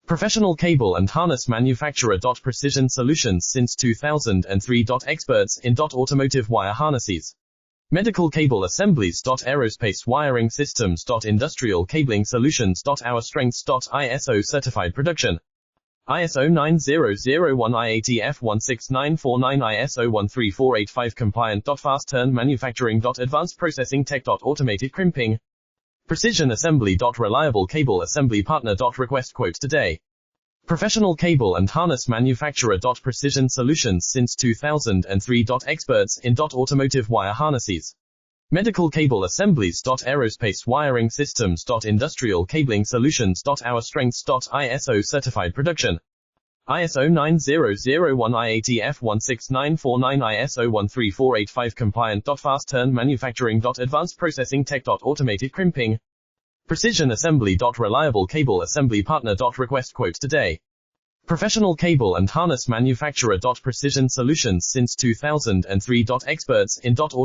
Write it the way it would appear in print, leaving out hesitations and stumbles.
Professional cable and harness manufacturer. Precision solutions since 2003. Experts in automotive wire harnesses. Medical cable assemblies. Aerospace wiring systems. Industrial cabling solutions. Our strengths. ISO certified production. ISO 9001 IATF 16949 ISO 13485 compliant. Fast turn manufacturing. Advanced processing tech. Automated crimping. Precision assembly. Reliable cable assembly partner. Request quote today. Professional cable and harness manufacturer. Precision solutions since 2003. Experts in automotive wire harnesses. Medical cable assemblies. Aerospace wiring systems. Industrial cabling solutions. Our strengths. ISO certified production. ISO 9001 IATF 16949 ISO 13485 compliant. Fast turn manufacturing. Advanced processing tech. Automated crimping. Precision assembly. Reliable cable assembly partner. Request quote today. Professional cable and harness manufacturer. Precision solutions since 2003. Experts in